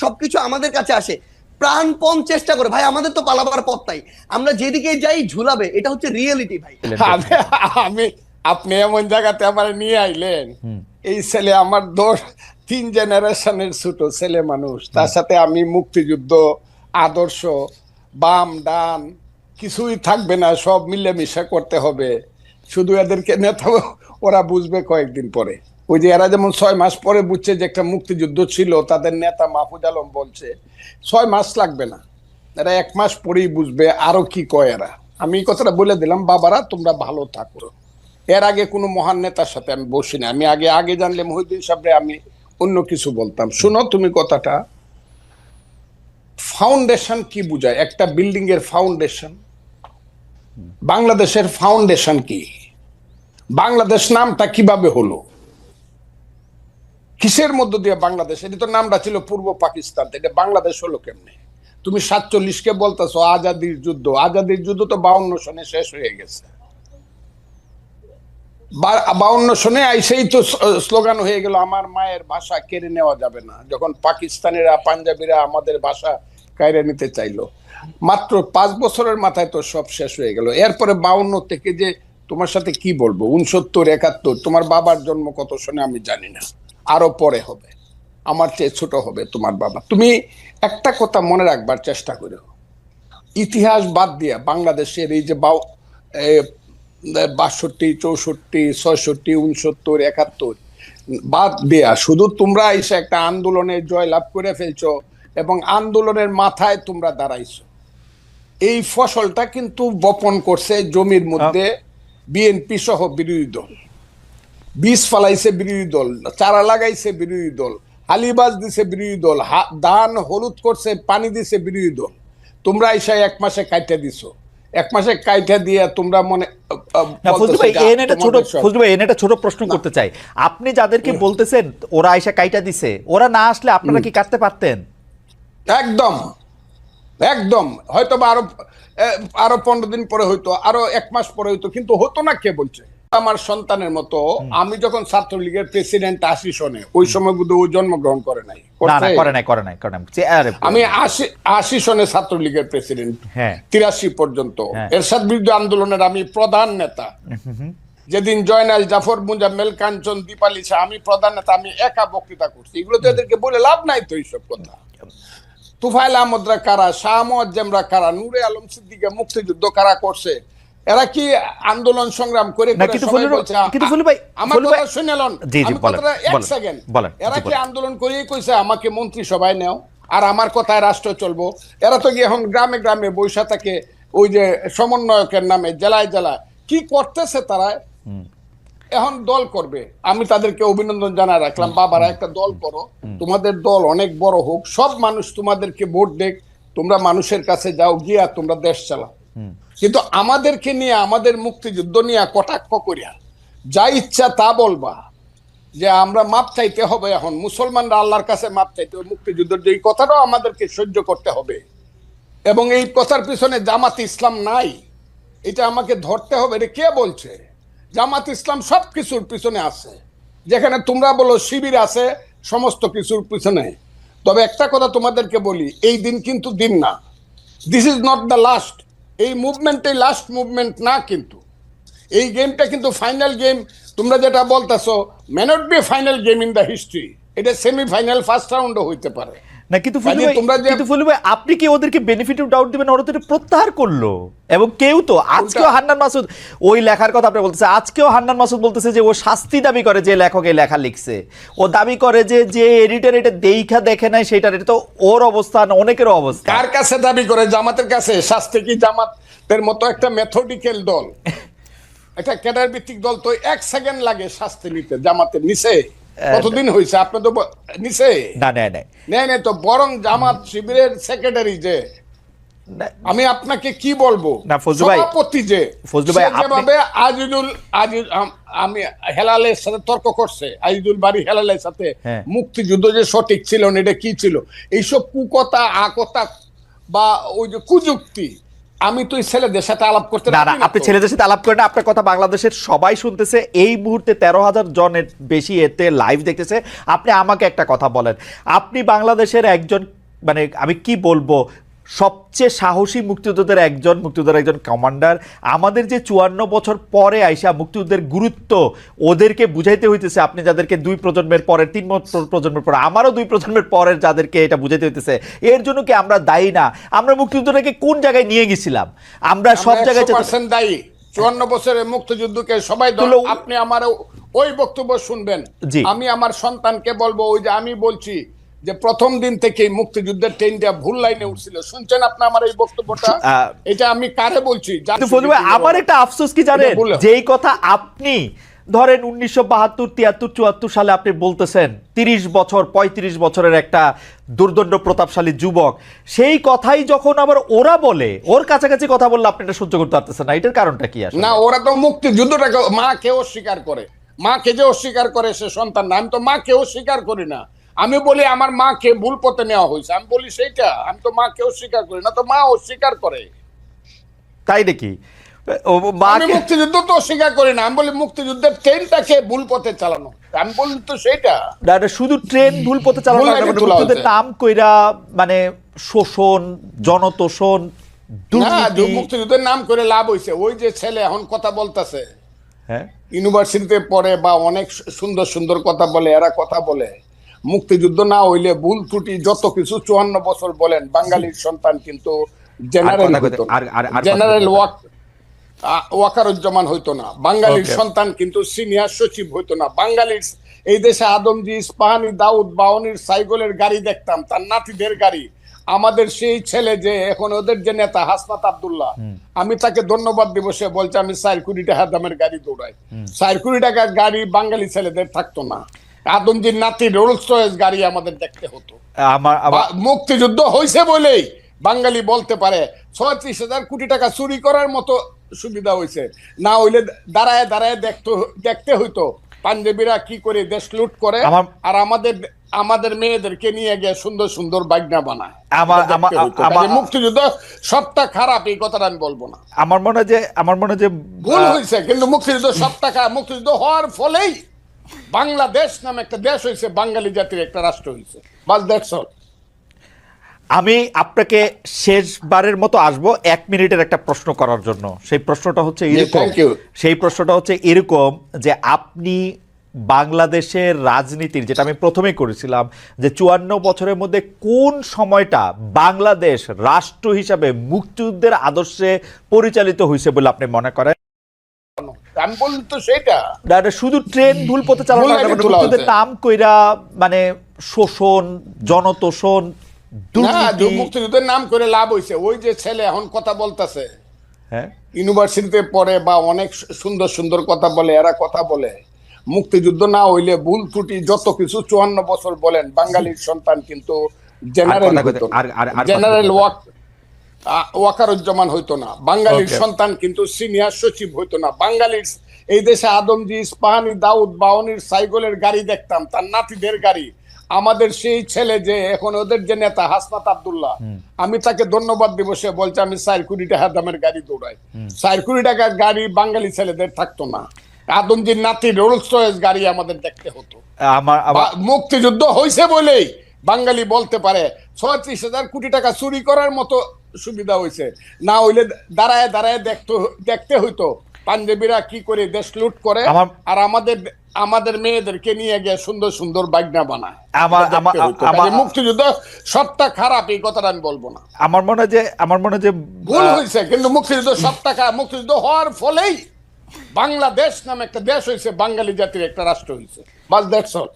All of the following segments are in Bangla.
সবকিছু আমাদের কাছে আসে, প্রাণপণ চেষ্টা করে। ভাই আমাদের তো পালাবার পথ নাই, আমরা যেদিকে যাই ঝুলাবে, এটা হচ্ছে রিয়েলিটি ভাই। আমি আমি আপনি এমন জায়গাতে আমার নিয়ে আইলেন, এই ছেলে আমার 3 জেনারেশনের ছোট ছেলে মানুষ, তার সাথে আমি মুক্তিযুদ্ধ আদর্শ বাম ডান কিছুই থাকবে না, সব মিলেমিশে করতে হবে। শুধু এদেরকে নেতা ওরা বুঝবে কয়েকদিন পরে। ওই যে এরা যেমন 6 মাস পরে বুঝছে যে একটা মুক্তিযুদ্ধ ছিল, তাদের নেতা মাহফুজ আলম বলছে 6 মাস লাগবে না, এরা 1 মাস পরেই বুঝবে আরো কি কয় এরা। আমি এই কথাটা বলে দিলাম, বাবারা তোমরা ভালো থাকো। এর আগে কোনো মহান নেতার সাথে আমি বসি না, আমি আগে আগে জানলে মহিউদ্দিন সাহেবরে আমি অন্য কিছু বলতাম। শুনো তুমি কথাটা, ফাউন্ডেশন কি বুঝায়? একটা বিল্ডিং এর ফাউন্ডেশন, বাংলাদেশের ফাউন্ডেশন কি? বাংলাদেশ নামটা কিভাবে হলো, কিসের মধ্য দিয়ে বাংলাদেশ? এটা তো নামটা ছিল পূর্ব পাকিস্তান, এটা বাংলাদেশ হলো কেমনে? তুমি 47-কে বলতেছো আজাদির যুদ্ধ, আজাদির যুদ্ধ তো 52 সনে শেষ হয়ে গেছে। 52 সনে আইসেই তো স্লোগান হয়ে গেল আমার মায়ের ভাষা কেড়ে নেওয়া যাবে না, যখন পাকিস্তানিরা পাঞ্জাবিরা আমাদের ভাষা কেড়ে নিতে চাইলো। মাত্র 5 বছরের মাথায় তো সব শেষ হয়ে গেল। এরপরে 52 থেকে যে তোমার সাথে কি বলবো, 69 71, তোমার বাবার জন্ম কত সনে আমি জানি না, আরো পরে হবে, আমার চেয়ে ছোট হবে তোমার বাবা। তুমি একটা কথা মনে রাখবার চেষ্টা করো, ইতিহাস বাদ দিয়া বাংলাদেশের এই যে 62, 64, 66, 69, 71 বাদ দেয়া শুধু তোমরা এসে একটা আন্দোলনে জয়লাভ করে ফেলছো এবং আন্দোলনের মাথায় তোমরা দাঁড়াইছো। এই ফসলটা কিন্তু বপন করছে জমির মধ্যে বিএনপি সহ বিরোধী দল, বীজ ফালাইছে বিরোধী দল, চারা লাগাইছে বিরোধী দল, হালিবাজ দিছে বিরোধী দল, ধান হলুদ করছে পানি দিছে বিরোধী দল। তোমরা এসে 1 মাসে কাইটা দিছো, 1 মাসে কাইটা দিয়ে তোমরা মনে ফজলু ভাই একটা ছোট প্রশ্ন করতে চাই। আপনি যাদেরকে বলতেছেন ওরা আইসা কাইটা দিছে, ওরা না আসলে আপনারা কি কাটতে পারতেন? একদম একদম, হয়তো বা আরো 15 দিন পরে হইতো, আরো 1 মাস পরে হইতো, কিন্তু হতো না। কে বলছে? আমার সন্তানের মতো আমি যখন ছাত্রলীগের প্রেসিডেন্ট 80 সনে, ওই সময় বুধ ও জন্মগ্রহণ করে নাই, আমি 80 সনে ছাত্রলীগের প্রেসিডেন্ট, 83 পর্যন্ত এরশাদ বিরুদ্ধে আন্দোলনের আমি প্রধান নেতা। যেদিন জয়নাল জাফর মুজাম্মেল কাঞ্চন দীপালি শাহ, আমি প্রধান নেতা, আমি একা বক্তৃতা করছি। এগুলো তো এদেরকে বলে লাভ নাই তো এইসব কথা। তুফাইল আহমদরা কারা, শাহ মুয়াজ্জেমরা কারা, নূরে আলম সিদ্দিকে মুক্তিযুদ্ধ কারা করছে? এরা কি আন্দোলন সংগ্রাম করে এরা কি আন্দোলন করেই কইছে আমাকে মন্ত্রিসভায় নেও আর আমার কথায় রাষ্ট্র চলবো? এরা তো গিয়ে এখন গ্রামে গ্রামে বৈশা থাকে, ওই যে সমন্বয়কের নামে জেলায় জেলায় কি করতেছে তারা। এখন দল করবে, আমি তাদেরকে অভিনন্দন জানাই রাখলাম, বাবারা একটা দল করো, তোমাদের দল অনেক বড় হোক, সব মানুষ তোমাদেরকে ভোট দেখ, তোমরা মানুষের কাছে যাও, গিয়া তোমরা দেশ চালাও। কিন্তু আমাদেরকে নিয়ে, আমাদের মুক্তিযুদ্ধ নিয়ে কটাক্ষ করিয়া যা ইচ্ছা তা বলবা যে আমরা মাপ চাইতে হবে, এখন মুসলমানরা আল্লাহর কাছে মাপ চাইতে হবে, মুক্তিযুদ্ধের যে কথাটাও আমাদেরকে সহ্য করতে হবে, এবং এই কথার পিছনে জামাত ইসলাম নাই, এটা আমাকে ধরতে হবে। এটা কে বলছে? জামাত ইসলাম সব কিছুর পিছনে আছে, যেখানে তোমরা বলো শিবির আছে সমস্ত কিছুর পিছনে। তবে একটা কথা তোমাদেরকে বলি, এই দিন কিন্তু দিন না, this is not the last. এই মুভমেন্টই লাস্ট মুভমেন্ট না, কিন্তু এই গেমটা কিন্তু ফাইনাল গেম। তোমরা যেটা বলতেছো may not be final game in the history, এটা সেমিফাইনাল ফার্স্ট রাউন্ডও হইতে পারে না। কিন্তু ফজলু ভাই আপনি কি ওদেরকে বেনিফিট অফ ডাউট দিবেন? ওরা তো প্রত্যাহার করলো, এবং কেউ তো আজকেও হান্নান মাসুদ ওই লেখার কথা আপনি বলতেছে, আজকেও হান্নান মাসুদ বলতেছে যে ও শাস্তি দাবি করে, যে লেখক এই লেখা লিখছে, ও দাবি করে যে এডিটর এটা দেখা দেখে নাই সেটার, এটা তো ওর অবস্থান, অনেকেরও অবস্থা। কার কাছে দাবি করে? জামাতের কাছে। শাস্তি কি জামাতের মতো একটা মেথডিক্যাল দল, একটা ক্যাডার ভিত্তিক দল তো 1 সেকেন্ড লাগে শাস্তি নিতে, জামাতের নিচে কতদিন হয়েছে? আপনি তো নিচে নেই তো, বরং জামাত শিবিরের সেক্রেটারি যে, আমি আপনাকে কি বলবো, সভাপতি যে যেভাবে আমি হেলালের সাথে তর্ক করছে, আজিজুল বাড়ি হেলালের সাথে, মুক্তিযুদ্ধ যে সঠিক ছিল না এটা কি ছিল, এইসব কুকথা আকথা বা ওই যে কুযুক্তি আমি তো এই ছেলেদের সাথে আলাপ করতে না না, রাজি না আপনি তো। ছেলেদের সাথে আলাপ করেন না, আপনার কথা বাংলাদেশের সবাই শুনতেছে, এই মুহূর্তে 13,000 জনের বেশি এতে লাইভ দেখতেছে। আপনি আমাকে একটা কথা বলেন, আপনি বাংলাদেশের একজন, মানে আমি কি বলবো, সবচেয়ে সাহসী মুক্তিযোদ্ধাদের একজন, মুক্তিযোদ্ধার একজন কমান্ডার। আমাদের যে 54 বছর পরে আইসা মুক্তিযুদ্ধের গুরুত্ব ওদেরকে বুঝাইতে হইতেছে, আপনি যাদেরকে 2 প্রজন্মের পরের, 3 প্রজন্মের পরে, আমারও 2 প্রজন্মের পরের যাদেরকে এটা বুঝাইতে হইতেছে, এর জন্য কি আমরা দায়ী না? আমরা মুক্তিযুদ্ধটাকে কোন জায়গায় নিয়ে গেছিলাম? আমরা সব জায়গায় 100% দায়ী। 54 বছরের মুক্তিযুদ্ধকে সবাই আপনি আমার ওই বক্তব্য শুনবেন। জি। আমি আমার সন্তানকে বলবো, ওই যে আমি বলছি যে প্রথম দিন থেকেই মুক্তিযুদ্ধের ট্রেনটা ভুল লাইনে উঠছিল। শুনছেন আপনি আমার এই বক্তব্যটা? এটা আমি কারে বলছি? কিন্তু ফজলু ভাই, আমার একটা আফসোস কি জানেন, যেই কথা আপনি ধরেন 1972, 73, 74 সালে আপনি বলতেছেন, 30 বছর 35 বছরের একটা দুর্দণ্ড প্রতাপশালী যুবক, সেই কথাই যখন আবার ওরা বলে, ওর কাছাকাছি কথা বললে আপনি এটা সহ্য করতে পারতেছেন না, এটার কারণটা কি আসলে? না, ওরা তো মুক্তিযুদ্ধটাকে মাকে অস্বীকার করে। মাকে যে অস্বীকার করে সে সন্তান না। আমি তো মাকে অস্বীকার করি না। আমি বলি আমার মাকে ভুল পথে নেওয়া হয়েছে, আমি বলি সেইটা। আমি তো মাকে অস্বীকার করি না, তো মা অস্বীকার করে। তাই নাকি? আমি মুক্তিযুদ্ধ তো অস্বীকার করি না, আমি বলি মুক্তিযুদ্ধের ট্রেনটাকে ভুল পথে চালানো। আমি বলি তো সেইটা। শুধু ট্রেন ভুল পথে চালানো না, মুক্তিযুদ্ধের নাম কইরা মানে শোষণ, জনতোষণ, দুর্নীতি। মুক্তিযুদ্ধের নাম করে লাভ হয়েছে। ওই যে ছেলে এখন কথা বলতেছে, হ্যাঁ, ইউনিভার্সিটিতে পড়ে বা অনেক সুন্দর সুন্দর কথা বলে, এরা কথা বলে মুক্তিযুদ্ধ না হইলে ভুল ত্রুটি যত কিছু 54 বছর বলেন, বাঙালির সন্তান কিন্তু জেনারেল হইতো না, জেনারেল ওয়াকারুজ্জামান হইতো না, বাঙালির সন্তান কিন্তু সিনিয়র সচিব হইতো না, বাঙালির এই দেশে আদমজি, ইস্পাহানি, দাউদ, বাওয়ানির সাইকেলের গাড়ি দেখতাম, তার নাতিদের গাড়ি। আমাদের সেই ছেলে যে এখন ওদের যে নেতা হাসনাত আব্দুল্লাহ, আমি তাকে ধন্যবাদ দিব। সে বলছে আমি 4 কোটি টাকা দামের গাড়ি দৌড়াই। 4 কোটি টাকার গাড়ি বাঙালি ছেলেদের থাকতো না। আদমজির নাতি রোলস রয়েস গাড়ি আমাদের দেখতে হতো। মুক্তিযুদ্ধ হয়েছে বলেই বাঙালি বলতে পারে 36,000 কোটি টাকা চুরি করার মতো সুবিধা হয়েছে। না হইলে দাঁড়ায় দাঁড়ায় দেখতে হইতো পাঞ্জাবিরা কি করে দেশ লুট করে, আর আমাদের মেয়েদেরকে নিয়ে গিয়ে সুন্দর সুন্দর বাগনা বানায়। মুক্তিযুদ্ধ সবটা খারাপ এই কথাটা আমি বলবো না। আমার মনে যে ভুল হয়েছে, কিন্তু মুক্তিযুদ্ধ সবটা খারাপ। মুক্তিযুদ্ধ হওয়ার ফলেই বাংলাদেশ নামে একটা দেশ হয়েছে, বাঙালি জাতির একটা রাষ্ট্র হয়েছে। বাস দ্যাটস অল। আমি আপনাকে শেষবারের মতো আসবো 1 মিনিটের একটা প্রশ্ন করার জন্য। সেই প্রশ্নটা হচ্ছে এরকম, যে আপনি বাংলাদেশের রাজনীতির, যেটা আমি প্রথমেই করেছিলাম, যে 54 বছরের মধ্যে কোন সময়টা বাংলাদেশ রাষ্ট্র হিসাবে মুক্তিযুদ্ধের আদর্শে পরিচালিত হয়েছে বলে আপনি মনে করেন? আমি বলি তো সেইটা। শুধু ট্রেন ভুল পথে চালানো না, মুক্তিযুদ্ধের নাম কইরা মানে শোষণ, জনতোষণ, মুক্তিযুদ্ধের নাম করে লাভ হয়েছে। ওই যে ছেলে এখন কথা বলতেছে, হ্যাঁ, ইউনিভার্সিটিতে পড়ে বা অনেক সুন্দর সুন্দর কথা বলে, এরা কথা বলে মুক্তিযুদ্ধ না হইলে ভুল ত্রুটি যত কিছু 54 বছর বলেন, বাঙালির সন্তান কিন্তু জেনারেল ওয়াকারুজ্জামান হইতো না, বাঙালির সন্তান কিন্তু সিনিয়র সচিব হইতো না, বাঙালির এই দেশে আদমজি, ইস্পাহানি, দাউদ, বাওয়ানির সাইকেলের গাড়ি দেখতাম, তার নাতিদের গাড়ি। আমাদের সেই ছেলে যে এখন ওদের যে নেতা হাসনাত আব্দুল্লাহ, আমি তাকে ধন্যবাদ দিব। সে বলছে আমি 4 কোটি টাকা দামের গাড়ি দৌড়াই। 4 কোটি টাকার গাড়ি বাঙালি ছেলেদের থাকতো না। আদমজির নাতি রোলস রয়েস গাড়ি আমাদের দেখতে হতো। মুক্তিযুদ্ধ হয়েছে বলেই বাঙালি বলতে পারে 36,000 কোটি টাকা চুরি করার মতো সুবিধা হয়েছে। না হইলে দাঁড়ায় দাঁড়ায় দেখতে হইতো পাঞ্জাবিরা কি করে দেশ লুট করে, আর আমাদের মেয়েদেরকে নিয়ে গিয়ে সুন্দর সুন্দর বাগনা বানায়। মুক্তিযুদ্ধ সবটা খারাপ এই কথাটা আমি বলবো না। আমার মনে যে ভুল হয়েছে, কিন্তু মুক্তিযুদ্ধ সবটা খারাপ। মুক্তিযুদ্ধ হওয়ার ফলেই বাংলাদেশ নামে একটা দেশ হয়েছে, বাঙালি জাতির একটা রাষ্ট্র হয়েছে। বাস দ্যাটস অল।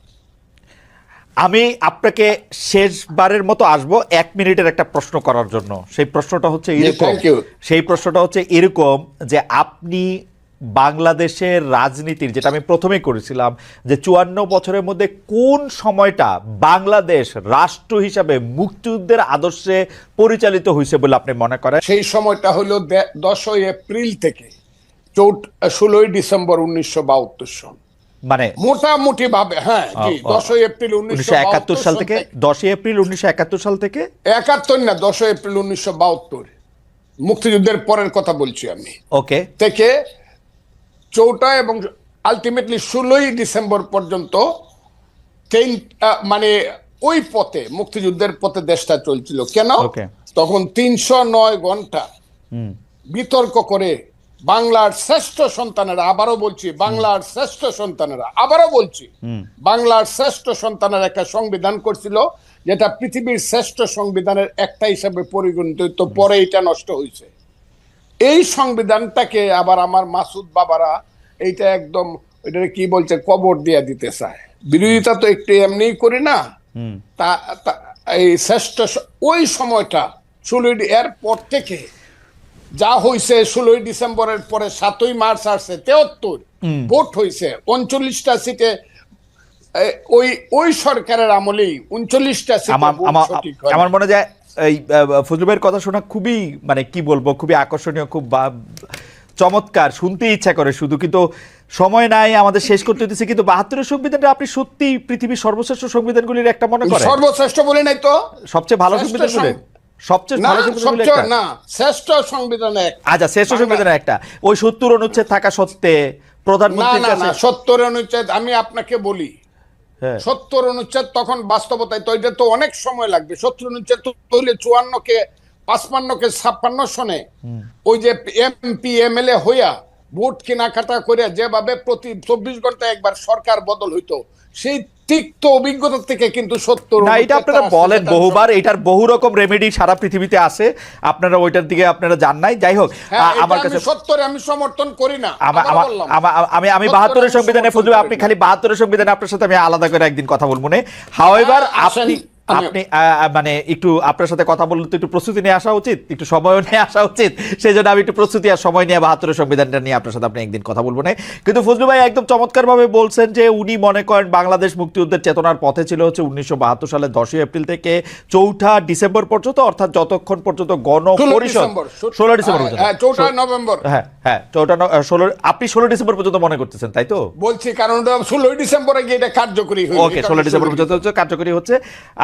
আমি আপনাকে শেষবারের মতো আসবো 1 মিনিটের একটা প্রশ্ন করার জন্য। সেই প্রশ্নটা হচ্ছে এরকম, যে আপনি বাংলাদেশের রাজনীতির, যেটা আমি প্রথমেই করেছিলাম, যে 54 বছরের মধ্যে কোন সময়টা বাংলাদেশ রাষ্ট্র হিসাবে মুক্তিযুদ্ধের আদর্শে পরিচালিত হয়েছে বলে আপনি মনে করেন? সেই সময়টা হলো 10 এপ্রিল থেকে 16 ডিসেম্বর 1972 সন, মানে মোটামুটি ভাবে। হ্যাঁ, 10 এপ্রিল 1971 সাল থেকে, 10 এপ্রিল 1971 সাল থেকে 71 না, 10 এপ্রিল 1972। মুক্তিযুদ্ধের পরের কথা বলছি আমি, ওকে, থেকে 4টা এবং আলটিমেটলি 16ই ডিসেম্বর পর্যন্ত মানে ওই পথে, মুক্তিযুদ্ধের পথে দেশটা চলছিল। কেন? তখন 309 ঘন্টা বিতর্ক করে বাংলার শ্রেষ্ঠ সন্তানেরা, আবারও বলছি বাংলার শ্রেষ্ঠ সন্তানেরা, আবারও বলছি বাংলার শ্রেষ্ঠ সন্তানের একটা সংবিধান করছিল, যেটা পৃথিবীর শ্রেষ্ঠ সংবিধানের একটা হিসাবে পরিগণিত হইতো। পরে এটা নষ্ট হয়েছে। এই সংবিধানটাকে আবার আমার মাসুদ বাবারা এইটা একদম এটা কি বলছে, কবর দিয়ে দিতে চায়। বিরোধিতা তো একটু এমনিই করি না। এই শ্রেষ্ঠ ওই সময়টা 16 এর পর থেকে যা হয়েছে, 16ই ডিসেম্বরের পরে 7ই মার্চ আসছে, 73 ভোট হয়েছে 39টা সিটে। ওই সরকারের আমলেই 39টা সিটে আমার মনে যায় এই ফজলুল ভাইয়ের কথা শোনা খুবই, মানে কি বলবো, খুবই আকর্ষণীয়, খুব চমৎকার, শুনতে ইচ্ছা করে শুধু, কিন্তু সময় নাই, আমাদের শেষ করতে হতেছে। কিন্তু 72-এর সংবিধানটা আপনি সত্যি পৃথিবীর সর্বশ্রেষ্ঠ সংবিধানগুলির একটা মনে করেন? সর্বশ্রেষ্ঠ বলে নাই তো, সবচেয়ে ভালো সংবিধানগুলি, সবচেয়ে ভালো সংবিধানগুলি না, শ্রেষ্ঠ সংবিধান এক। আচ্ছা, শ্রেষ্ঠ সংবিধান একটা, ওই 70 অনুচ্ছেদ থাকা সত্ত্বে প্রধানমন্ত্রীর কাছে। না 70 অনুচ্ছেদ আমি আপনাকে বলি, 70 অনুচ্ছেদ তখন বাস্তবতায় তো এটা তো অনেক সময় লাগবে। 70 অনুচ্ছেদ তো হইলে 54কে 55কে 56 সনে ওই যে এমপি এমএলএ হইয়া ভোট কেনাকাটা করে যেভাবে প্রতি 24 ঘন্টায় একবার সরকার বদল হইতো, সেই তিক্ত অভিজ্ঞতা থেকে কিন্তু 70 না, এটা আপনারা বলেন বহুবার, এটার বহু রকম রেমেডি সারা পৃথিবীতে আছে, আপনারা ওইটার দিকে আপনারা জান নাই। যাই হোক, আমার কাছে 70 আমি সমর্থন করি না। আমি 72-এর সংবিধানে, ফজলুল আপনি খালি 72-এর সংবিধানে আপনার সাথে আমি আলাদা করে একদিন কথা বলবো না। হাউএভার আপনি মানে একটু আপনার সাথে কথা বললে তো একটু প্রস্তুতি নিয়ে আসা উচিত, একটু সময় নিয়ে আসা উচিত। সেই জন্য আমি একটু প্রস্তুতি আর সময় নিয়ে 72-এর সংবিধানটা নিয়ে আপনার সাথে আপনি একদিন কথা বলবো না। কিন্তু ফজলুল ভাই একদম চমৎকারভাবে বলছেন যে উনি মনে করেন বাংলাদেশ মুক্তিযুদ্ধের চেতনার পথে ছিল হচ্ছে 1972 সালের 10ই এপ্রিল থেকে 4ঠা ডিসেম্বর পর্যন্ত, অর্থাৎ যতক্ষণ পর্যন্ত গণপরিষদ 16 ডিসেম্বর পর্যন্ত, 4টা নভেম্বর, হ্যাঁ 16 আপনি 16 ডিসেম্বর পর্যন্ত মনে করতেছেন, তাই তো? বলছি কারণ 16 ডিসেম্বরে গিয়ে এটা কার্যকরী হয়েছে। ওকে, 16 ডিসেম্বর পর্যন্ত কার্যকরী হচ্ছে,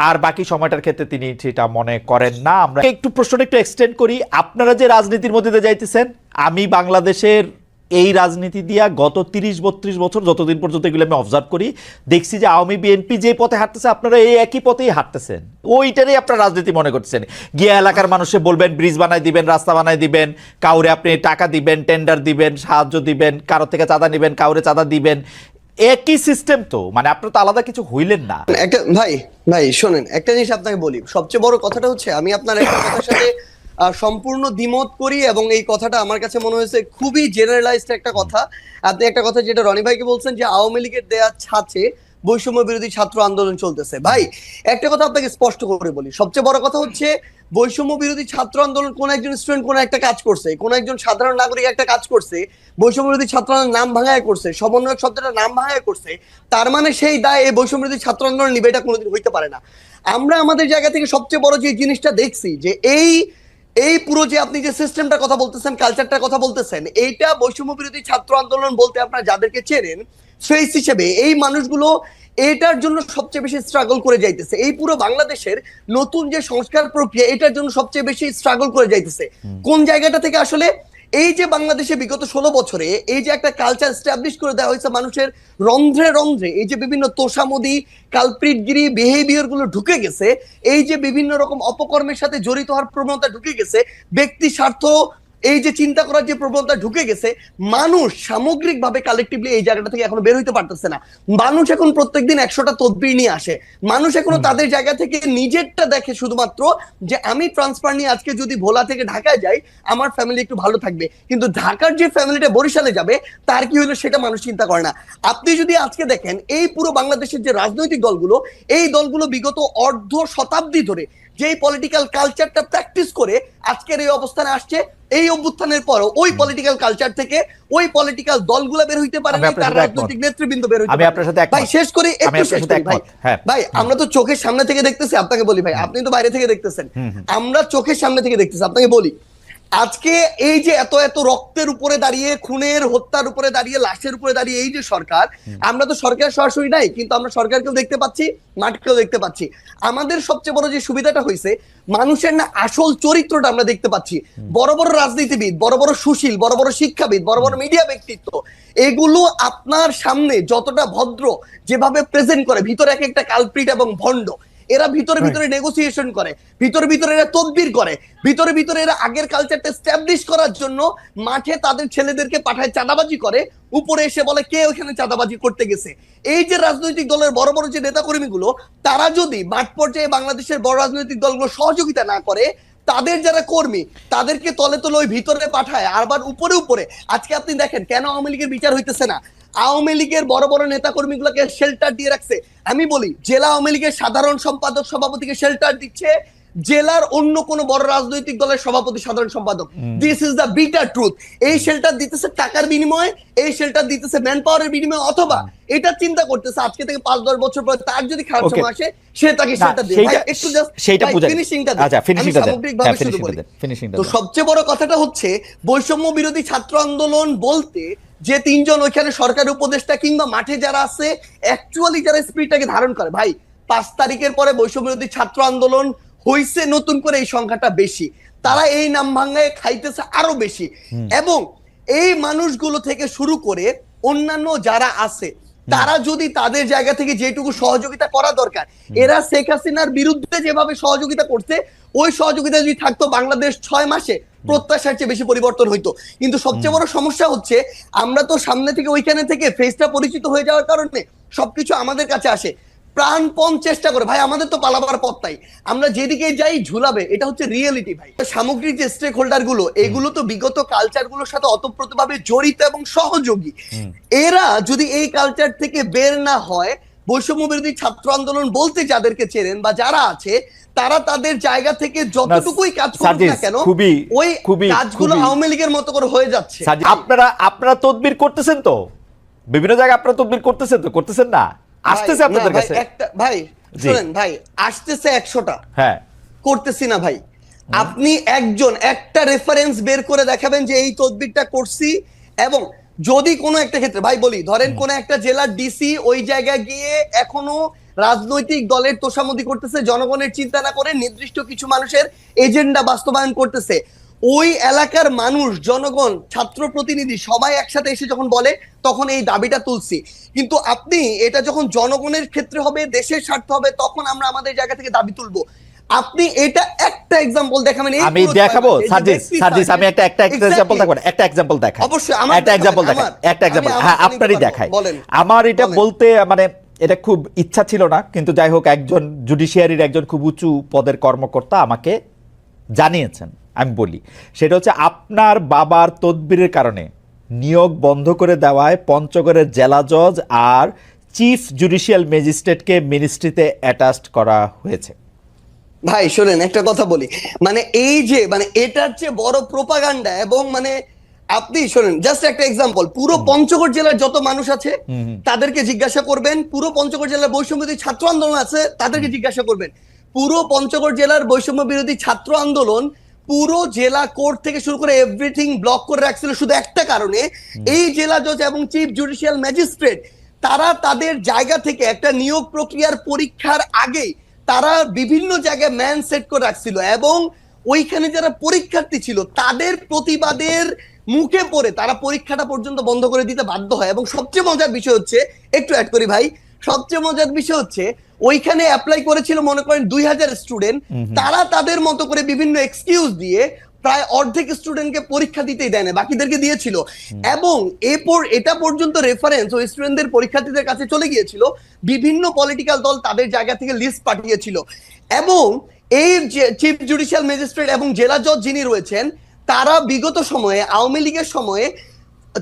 আর বাকি সময়টার ক্ষেত্রে তিনি সেটা মনে করেন না। আমরা একটু প্রশ্নটা একটু এক্সটেন্ড করি। আপনারা যে রাজনীতির মধ্যে দিয়ে যাইতেছেন, আমি বাংলাদেশের এই রাজনীতি দিয়া গত 30-32 বছর যতদিন পর্যন্ত এগুলো আমি অবজার্ভ করি, দেখছি যে আওয়ামী বিএনপি যে পথে হাঁটতেছে, আপনারা এই একই পথেই হাঁটতেছেন, ওইটারই আপনার রাজনীতি মনে করছেন। গিয়ে এলাকার মানুষে বলবেন ব্রিজ বানাই দিবেন, রাস্তা বানাই দিবেন, কাউরে আপনি টাকা দিবেন, টেন্ডার দিবেন, সাহায্য দিবেন, কারো থেকে চাঁদা নিবেন, কাউরে চাঁদা দিবেন, একই সিস্টেম তো, মানে আপনার তো আলাদা কিছু হইলেন না। একটা ভাই শোনেন, একটা জিনিস আপনাকে বলি, সবচেয়ে বড় কথাটা হচ্ছে আমি আপনার একটা কথার সাথে সম্পূর্ণ দ্বিমত করি, এবং এই কথাটা আমার কাছে মনে হয়েছে খুবই জেনারেলাইজড একটা কথা। আপনি একটা কথা যেটা রনি ভাইকে বলছেন যে আওয়ামী লীগের দেয়া ছাঁচে বৈষম্য বিরোধী ছাত্র আন্দোলন চলতেছে। ভাই একটা কথা আপনাকে স্পষ্ট করে বলি, সবচেয়ে বড় কথা হচ্ছে বৈষম্য বিরোধী ছাত্র আন্দোলন কোন একজন স্টুডেন্ট কোন একটা কাজ করছে, কোন একজন সাধারণ নাগরিক একটা কাজ করছে, বৈষম্য বিরোধী ছাত্র আন্দোলন নাম ভাঙায় করছে, সমন্বয়ক শব্দটা নাম ভাঙায় করছে, তার মানে সেই দায় এই বৈষম্য বিরোধী ছাত্র আন্দোলন নিবে, এটা কোনোদিন হইতে পারে না। আমরা আমাদের জায়গা থেকে সবচেয়ে বড় যে জিনিসটা দেখছি যে এই পুরো যে আপনি যে সিস্টেমটার কথা বলতেছেন, কালচারটার কথা বলতেছেন, এইটা বৈষম্য বিরোধী ছাত্র আন্দোলন বলতে আপনারা যাদেরকে চেনেন ফেস হিসেবে এই মানুষগুলো এটার জন্য সবচেয়ে বেশি স্ট্রাগল করে যাইতেছে। এই পুরো বাংলাদেশের নতুন যে সংস্কার প্রক্রিয়া, এটার জন্য সবচেয়ে বেশি স্ট্রাগল করে যাইতেছে। কোন জায়গাটা থেকে? আসলে এই যে বাংলাদেশে বিগত 16 বছরে এই যে একটা কালচার এস্টাবলিশ করে দেওয়া হয়েছে, মানুষের রন্ধ্রে রন্ধ্রে এই যে বিভিন্ন তোষামোদি, কালপ্রিটগিরি বিহেভিয়ার গুলো ঢুকে গেছে, এই যে বিভিন্ন রকম অপকর্মের সাথে জড়িত হওয়ার প্রবণতা ঢুকে গেছে, ব্যক্তি স্বার্থ এই যে চিন্তা করার যে প্রবণতা ঢুকে গেছে, মানুষ সামগ্রিকভাবে কালেকটিভলি এই জায়গাটা থেকে এখনো বের হইতে পারতেছে না। মানুষ এখন প্রত্যেকদিন 100টা তদবির নিয়ে আসে, মানুষ এখনো তাদের জায়গা থেকে নিজেরটা দেখে শুধুমাত্র যে আমি ট্রান্সফার নিয়ে আজকে যদি ভোলা থেকে ঢাকায় যাই আমার ফ্যামিলি একটু ভালো থাকবে, কিন্তু ঢাকার যে ফ্যামিলিটা বরিশালে যাবে তার কি হলো সেটা মানুষ চিন্তা করে না। আপনি যদি আজকে দেখেন এই পুরো বাংলাদেশের যে রাজনৈতিক দলগুলো, এই দলগুলো বিগত অর্ধ শতাব্দী ধরে যেই পলিটিক্যাল কালচারটা প্র্যাকটিস করে আজকের এই অবস্থানে আসছে, এই অভ্যুত্থানের পরও ওই পলিটিক্যাল কালচার থেকে ওই পলিটিক্যাল দলগুলো বের হইতে পারে না, তার রাজনৈতিক নেতৃবৃন্দ বের হইতে পারে না। ভাই শেষ করি, একটু শেষ করি ভাই। ভাই আমরা তো চোখের সামনে থেকে দেখতেছি, আপনাকে বলি ভাই, আপনি তো বাইরে থেকে দেখতেছেন, আমরা চোখের সামনে থেকে দেখতেছি। আপনাকে বলি, আজকে এই যে এত এত রক্তের উপরে দাঁড়িয়ে, খুনের হত্যার উপরে দাঁড়িয়ে, লাশের উপরে দাঁড়িয়ে এই যে সরকার, আমরা তো সরকার সরাসরি নাই, কিন্তু আমরা সরকারকেও দেখতে পাচ্ছি, মাঠকেও দেখতে পাচ্ছি। আমাদের সবচেয়ে বড় যে সুবিধাটা হয়েছে, মানুষের না আসল চরিত্রটা আমরা দেখতে পাচ্ছি। বড় বড় রাজনীতিবিদ, বড় বড় সুশীল, বড় বড় শিক্ষাবিদ, বড় বড় মিডিয়া ব্যক্তিত্ব, এগুলো আপনার সামনে যতটা ভদ্র যেভাবে প্রেজেন্ট করে, ভিতরে এক একটা কালপ্রিট এবং ভণ্ড। এরা ভিতরে ভিতরে নেগোসিয়েশন করে, ভিতরে ভিতরে এরা তদবির করে, ভিতরে ভিতরে এরা আগের কালচারটা এস্টাবলিশ করার জন্য মাঠে তাদের ছেলেদেরকে পাঠায় চাঁদাবাজি করে, উপরে এসে বলে কে ওখানে চাঁদাবাজি করতে গেছে। এই যে রাজনৈতিক দলের বড় বড় যে নেতাকর্মীগুলো, তারা যদি মাঠ পর্যায়ে বাংলাদেশের বড় রাজনৈতিক দলগুলো সহযোগিতা না করে, তাদের যারা কর্মী তাদেরকে তলে তলে ওই ভিতরে পাঠায়, আবার উপরে উপরে। আজকে আপনি দেখেন কেন আওয়ামী লীগের বিচার হইতেছে না। আওয়ামী লীগের বড় বড় নেতা কর্মীগুলোকে শেল্টার দিয়ে রাখছে। আমি বলি, জেলা আওয়ামী লীগের সাধারণ সম্পাদক সভাপতিকে শেল্টার দিচ্ছে জেলার অন্য কোন বড় রাজনৈতিক দলের সভাপতি সাধারণ সম্পাদক। This is the bitter truth. এই শেল্টার দিতেছে টাকার বিনিময়ে, এই শেল্টার দিতেছে ম্যান পাওয়ারের বিনিময়ে, অথবা এটা চিন্তা করতেছে আজকে থেকে 5-10 বছর পরে তার যদি খারাপ সময় আসে, সে তাকে শেল্টার দেবে। ভাই একটু জাস্ট সেইটা বুঝাই, ফিনিশিংটা দেন। আচ্ছা, ফিনিশিংটা দেন, সামগ্রিকভাবে শুরু করি। তো সবচেয়ে বড় কথাটা হচ্ছে, বৈষম্য বিরোধী ছাত্র আন্দোলন বলতে যে 3 জন ওইখানে সরকারি উপদেষ্টা কিংবা মাঠে যারা আছে, অ্যাকচুয়ালি যারা স্পিরিটটাকে ধারণ করে, ভাই 5 তারিখের পরে বৈষম্য বিরোধী ছাত্র আন্দোলন হইছে নতুন করে, এই সংখ্যাটা বেশি। তারা এই নাম ভাঙায় খাইতেছে আরো বেশি। এবং এই মানুষগুলো থেকে শুরু করে অন্যান্য যারা আছে, তারা যদি তাদের জায়গা থেকে যেটুকু সহযোগিতা করা দরকার, এরা শেখ হাসিনার বিরুদ্ধে যেভাবে সহযোগিতা করছে, ওই সহযোগিতা যদি থাকতো, বাংলাদেশ 6 মাসে প্রত্যাশার চেয়ে বেশি পরিবর্তন হইতো। কিন্তু সবচেয়ে বড় সমস্যা হচ্ছে, আমরা তো সামনে থেকে ওইখানে থেকে ফেসটা পরিচিত হয়ে যাওয়ার কারণে সবকিছু আমাদের কাছে আসে, প্রাণপণ চেষ্টা করে। ভাই আমাদের তো পালাবার পথ নাই, আমরা যেদিকে যাই ঝুলাবে, এটা হচ্ছে রিয়েলিটি। ভাই সামগ্রিক যে স্টেক হোল্ডার গুলো, এগুলো তো বিগত কালচার গুলোর সাথে অতপ্রতভাবে জড়িত এবং সহযোগী। এরা যদি এই কালচার থেকে বের না হয়, বৈষম্য বিরোধী ছাত্র আন্দোলন বলতে যাদেরকে চেনেন বা যারা আছে, তারা তাদের জায়গা থেকে যতটুকুই কাজ করুক না কেন, ওই কাজগুলো আওয়ামী লীগের মতো করে হয়ে যাচ্ছে। আপনারা তদবির করতেছেন তো, বিভিন্ন জায়গায় আপনারা তদবির করতেছেন তো, করতেছেন না? আসতেছে আপনাদের কাছে ভাই, শুনেন ভাই, আসতেছে 100টা, হ্যাঁ করতেছি না ভাই। আপনি একটা রেফারেন্স বের করে দেখাবেন যে এই তদবিরটা করছি। এবং যদি কোনো একটা ক্ষেত্রে, ভাই বলি, ধরেন কোন একটা জেলার ডিসি ওই জায়গায় গিয়ে এখনো রাজনৈতিক দলের তোষামোদি করতেছে, জনগণের চিন্তা না করে নির্দিষ্ট কিছু মানুষের এজেন্ডা বাস্তবায়ন করতেছে, ওই এলাকার মানুষ, জনগণ, ছাত্র প্রতিনিধি সবাই একসাথে এসে যখন বলে, তখন এই দাবিটা তুলছি। কিন্তু আপনি এটা যখন জনগণের ক্ষেত্রে হবে, দেশের স্বার্থ হবে, তখন আমরা আমাদের জায়গা থেকে দাবি তুলবো। আপনি এটা একটা এক্সাম্পল দেখাবেন। আমি দেখাবো সার্জিস, আমি একটা এক্সাম্পল দেখাবো, একটা এক্সাম্পল দেখাই, অবশ্যই আমার একটা এক্সাম্পল দেখাই, একটা এক্সাম্পল, হ্যাঁ আপনারই দেখাই। আমার এটা বলতে মানে এটা খুব ইচ্ছা ছিল না, কিন্তু যাই হোক, একজন জুডিশিয়ারির একজন খুব উঁচু পদের কর্মকর্তা আমাকে জানিয়েছেন, আমি বলি। সেটা হচ্ছে, আপনার বাবার তদবিরের কারণে নিয়োগ বন্ধ করে দেওয়ায় পঞ্চগড়ের জেলা জজ আর চিফ জুডিশিয়াল ম্যাজিস্ট্রেটকে মিনিস্ট্রিতে অ্যাটাচড করা হয়েছে। ভাই শোনেন, একটা কথা বলি, মানে এই যে মানে এটার চেয়ে বড় প্রোপাগান্ডা। এবং মানে আপনি শোনেন, জাস্ট একটা এক্সাম্পল, পুরো পঞ্চগড় জেলার যত মানুষ আছে তাদেরকে জিজ্ঞাসা করবেন, পুরো পঞ্চগড় জেলার বৈষম্য বিরোধী ছাত্র আন্দোলন আছে তাদেরকে জিজ্ঞাসা করবেন, পুরো পঞ্চগড় জেলার বৈষম্য বিরোধী ছাত্র আন্দোলন পুরো জেলা কোর্ট থেকে শুরু করে এভরিথিং ব্লক করে রাখছিল শুধু একটা কারণে, এই জেলা জজ এবং চিফ জুডিশিয়াল ম্যাজিস্ট্রেট তারা তাদের জায়গা থেকে একটা নিয়োগ প্রক্রিয়ার পরীক্ষার আগেই তারা বিভিন্ন জায়গায় ম্যান সেট করে রাখছিল। এবং ওইখানে যারা পরীক্ষার্থী ছিল তাদের প্রতিবাদের মুখে পড়ে তারা পরীক্ষাটা পর্যন্ত বন্ধ করে দিতে বাধ্য হয়। এবং সবচেয়ে মজার বিষয় হচ্ছে, একটু অ্যাড করি ভাই, সবচেয়ে মজার বিষয় হচ্ছে, ওইখানে অ্যাপ্লাই করেছিল মনে করেন 2000 স্টুডেন্ট, তারা তাদের মতো করে বিভিন্ন এক্সকিউজ দিয়ে প্রায় অর্ধেক স্টুডেন্টকে পরীক্ষা দিতেই দেয় না, বাকিদেরকে দিয়েছিল। এবং এটা পর্যন্ত রেফারেন্স ওই স্টুডেন্টদের পরীক্ষার্থীদের কাছে চলে গিয়েছিল, বিভিন্ন পলিটিক্যাল দল তাদের জায়গা থেকে লিস্ট পাঠিয়েছিল। এবং এই চিফ জুডিশিয়াল ম্যাজিস্ট্রেট এবং জেলা জজ যিনি রয়েছেন, তারা বিগত সময়ে আওয়ামী লীগের সময়ে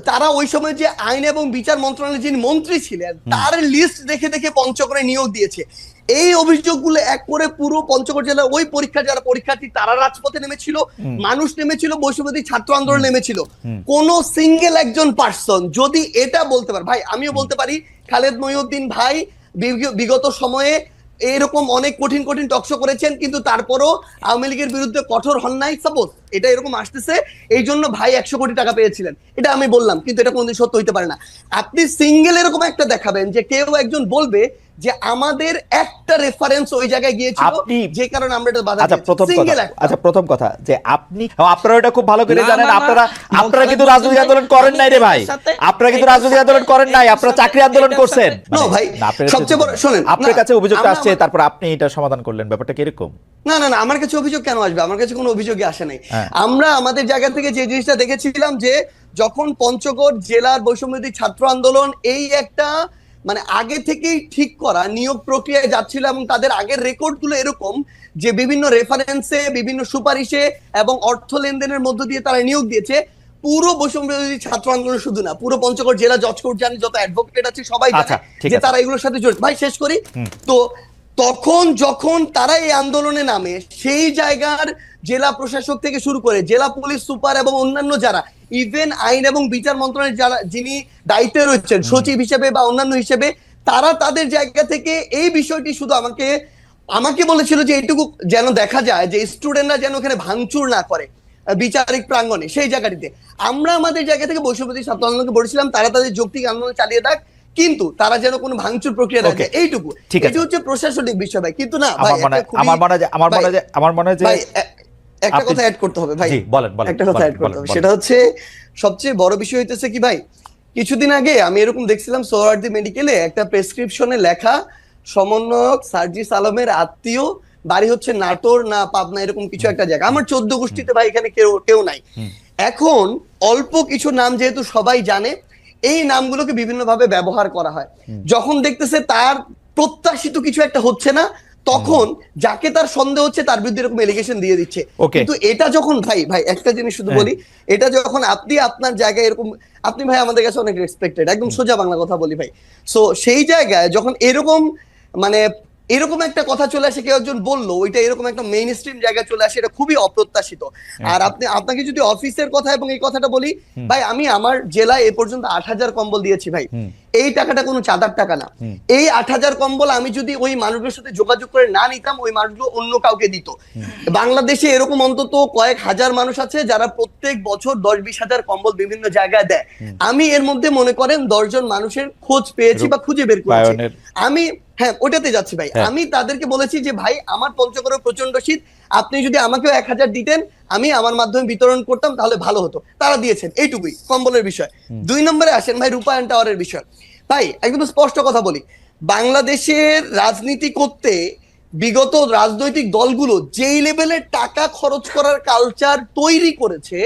তারা ওই সময় যে আইন এবং বিচার মন্ত্রণালয়ের যিনি মন্ত্রী ছিলেন, তার লিস্ট দেখে দেখে পঞ্চগড়ে নিয়োগ দিয়েছে। এই অভিযোগগুলো এক করে পুরো পঞ্চগড় জেলার ওই পরীক্ষা যারা পরীক্ষার্থী তারা রাজপথে নেমেছিল, মানুষ নেমেছিল, বৈষম্যবিরোধী ছাত্র আন্দোলন নেমেছিল। কোন সিঙ্গেল একজন পার্সন যদি এটা বলতে পারে, ভাই আমিও বলতে পারি, খালেদ মহিউদ্দিন ভাই বিগত সময়ে এরকম অনেক কঠিন কঠিন টকশো করেছেন, কিন্তু তারপরও আওয়ামী লীগের বিরুদ্ধে কঠোর হন নাই। সাপোজ এটা এরকম আসতেছে, এই জন্য ভাই 100 কোটি টাকা পেয়েছিলেন, এটা আমি বললাম, কিন্তু এটা কোনদিন সত্য হইতে পারে না। আপনি সিঙ্গেল এরকম একটা দেখাবেন যে কেউ একজন বলবে যে আমাদের একটা রেফারেন্স ওই জায়গায় গিয়েছিল, যে কারণে আমরা এটা বাধা দিয়েছি। প্রথম কথা যে আপনারা এটা খুব ভালো করে জানেন, আপনারা কিন্তু রাজনৈতিক আন্দোলন করেন নাই রে ভাই, আপনারা কিন্তু রাজনৈতিক আন্দোলন করেন নাই, আপনারা চাকরি আন্দোলন করছেন। না ভাই, সবচেয়ে বড় শুনেন, আপনার কাছে অভিযোগটা আসছে, তারপর আপনি এটা সমাধান করলেন, ব্যাপারটা কিরকম? না না না, আমার কাছে অভিযোগ কেন আসবে? আমার কাছে কোনো অভিযোগই আসে নাই। আমরা আমাদের জায়গা থেকে যে জিনিসটা দেখেছিলাম যে যখন পঞ্চগড় জেলার বৈষম্যবিরোধী ছাত্র আন্দোলন এই একটা মানে আগে থেকেই ঠিক করা নিয়োগ প্রক্রিয়ায় যাচ্ছিল, এবং তাদের আগের রেকর্ডগুলো এরকম যে বিভিন্ন রেফারেন্সে, বিভিন্ন সুপারিশে এবং অর্থ লেনদেনের মধ্য দিয়ে তারা নিয়োগ দিয়েছে। পুরো বৈষম্যবিরোধী ছাত্র আন্দোলন শুধু না, পুরো পঞ্চগড় জেলা জজ কোর্ট জানি, যত অ্যাডভোকেট আছে সবাই জানে যে তারা এগুলোর সাথে জড়িত। ভাই শেষ করি তো, তখন যখন তারা এই আন্দোলনে নামে, সেই জায়গার জেলা প্রশাসক থেকে শুরু করে জেলা পুলিশ সুপার এবং অন্যান্য যারা, ইভেন আইন এবং বিচার মন্ত্রণালয়ের যারা যিনি দায়িত্বে রয়েছেন সচিব হিসেবে বা অন্যান্য হিসেবে, তারা তাদের জায়গা থেকে এই বিষয়টি শুধু আমাকে বলেছিল যে এইটুকু যেন দেখা যায় যে স্টুডেন্টরা যেন ওখানে ভাঙচুর না করে বিচারিক প্রাঙ্গণে। সেই জায়গাটিতে আমরা আমাদের জায়গা থেকে বৈষম্যবিরোধী ছাত্র আন্দোলনকে বলেছিলাম তারা তাদের যৌক্তিক আন্দোলন চালিয়ে থাক, কিন্তু তারা যেন কোনো ভাঙচুর প্রক্রিয়া রাখে, এইটুকু। এটা হচ্ছে প্রশাসনিক বিষয় ভাই, কিন্তু না ভাই আমার মনে হয় যে একটা কথা অ্যাড করতে হবে ভাই, একটা কথা অ্যাড করতে হবে, সেটা হচ্ছে সবচেয়ে বড় বিষয় হইতেছে কি ভাই, কিছুদিন আগে আমি এরকম দেখছিলাম সোহরাওয়ার্দী মেডিকেলে একটা প্রেসক্রিপশনে লেখা সমন্বয়ক সার্জিস আলমের আত্মীয়, বাড়ি হচ্ছে নাটোর না পাবনা, এরকম কিছু একটা জায়গা। আমার 14 গোষ্ঠীতে ভাই এখানে কেউ নাই। এখন অল্প কিছু নাম যেহেতু সবাই জানে, এই নামগুলোকে বিভিন্নভাবে ব্যবহার করা হয়। যখন দেখতেছে তার প্রত্যাশিত কিছু একটা হচ্ছে না, তখন যাকে তার সন্দেহ হচ্ছে তার বিরুদ্ধে এরকম এলিগেশন দিয়ে দিচ্ছে। কিন্তু এটা যখন ভাই একটা জিনিস শুধু বলি, এটা যখন আপনি আপনার জায়গায় এরকম, আপনি ভাই আমাদের কাছে অনেক রেসপেক্টেড, একদম সোজা বাংলা কথা বলি ভাই, সো সেই জায়গায় যখন এরকম মানে এরকম একটা কথা চলে আসে, কেউ একজন বললো ওইটা এরকম একটা মেইন স্ট্রিম জায়গায় চলে আসে, এটা খুবই অপ্রত্যাশিত। আর আপনাকে যদি অফিসের কথা এবং এই কথাটা বলি ভাই, আমি আমার জেলায় এ পর্যন্ত 8000 কম্বল দিয়েছি ভাই। এই টাকাটা কোনো চাঁদার টাকা না। এই 8000 কম্বল আমি যদি ওই মানুষগুলোর সাথে যোগাযোগ করে না নিতাম, ওই মানুষগুলো অন্য কাউকে দিত। বাংলাদেশে এরকম অন্তত কয়েক হাজার মানুষ আছে যারা প্রত্যেক বছর 10-20 হাজার কম্বল বিভিন্ন জায়গায় দেয়। আমি এর মধ্যে মনে করেন 10 জন মানুষের খোঁজ পেয়েছি বা খুঁজে বের করেছি। আমি ওটাতে যাচ্ছি ভাই, আমি তাদেরকে বলেছি যে ভাই আমার পঞ্চগড়ে প্রচন্ড শীত, আপনি যদি আমাকেও 1000 দিতেন, আমি আমার মাধ্যমে বিতরণ করতাম, তাহলে ভালো হতো। তারা দিয়েছেন, এইটুকুই কম্বলের বিষয়। 2 নম্বরে আসেন ভাই রূপায়ণ টাওয়ারের বিষয়। ভাই একদম স্পষ্ট কথা বলি, বাংলাদেশের রাজনীতি করতে বিগত রাজনৈতিক দলগুলো যেই লেভেলের টাকা খরচ করার কালচার তৈরি করেছে,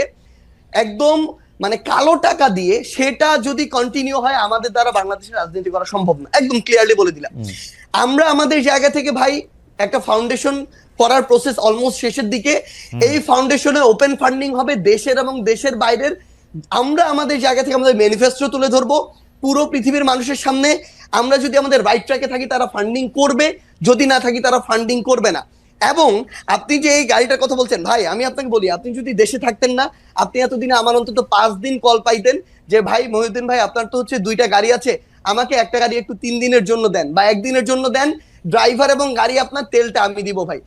একদম মানে কালো টাকা দিয়ে, সেটা যদি কন্টিনিউ হয় আমাদের দ্বারা বাংলাদেশের রাজনীতি করা সম্ভব না, একদম ক্লিয়ারলি বলে দিলাম। আমরা আমাদের জায়গা থেকে ভাই একটা ফাউন্ডেশন করার প্রসেস অলমোস্ট শেষের দিকে। এই ফাউন্ডেশনে ওপেন ফান্ডিং হবে দেশের এবং দেশের বাইরের। আমরা আমাদের জায়গা থেকে আমাদের ম্যানিফেস্টো তুলে ধরবো পুরো পৃথিবীর মানুষের সামনে। আমরা যদি আমাদের রাইট ট্র্যাকে থাকি তারা ফান্ডিং করবে, যদি না থাকি তারা ফান্ডিং করবে না। এবং আপনি যে এই গাড়িটার কথা বলছেন ভাই, আমি আপনাকে বলি, আপনি যদি দেশে থাকতেন না, আপনি এতদিনে আমার অন্তত 5 দিন কল পাইতেন যে ভাই মহিউদ্দিন ভাই আপনার তো হচ্ছে 2টা গাড়ি আছে, আমাকে একটা গাড়ি একটু 3 দিনের জন্য দেন বা 1 দিনের জন্য দেন, ড্রাইভার এবং গাড়ি আপনার, তেলটা আমি দিব ভাই।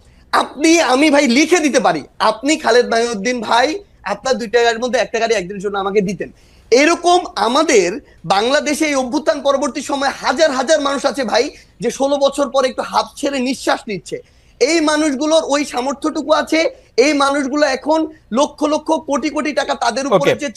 আমি ভাই লিখে দিতে পারি, আপনি খালেদ মহিউদ্দিন ভাই আপনার 2টা গাড়ির মধ্যে একটা গাড়ি একদিনের জন্য আমাকে দিতেন। এরকম আমাদের বাংলাদেশে এই অভ্যুত্থান পরবর্তী সময় হাজার হাজার মানুষ আছে ভাই, যে 16 বছর পরে একটু হাত ছেড়ে নিঃশ্বাস নিচ্ছে। এই মানুষগুলোর ওই সামর্থ্যটুকু আছে। এই মানুষগুলো এখন লক্ষ লক্ষ কোটি কোটি টাকা তাদের উপরে যে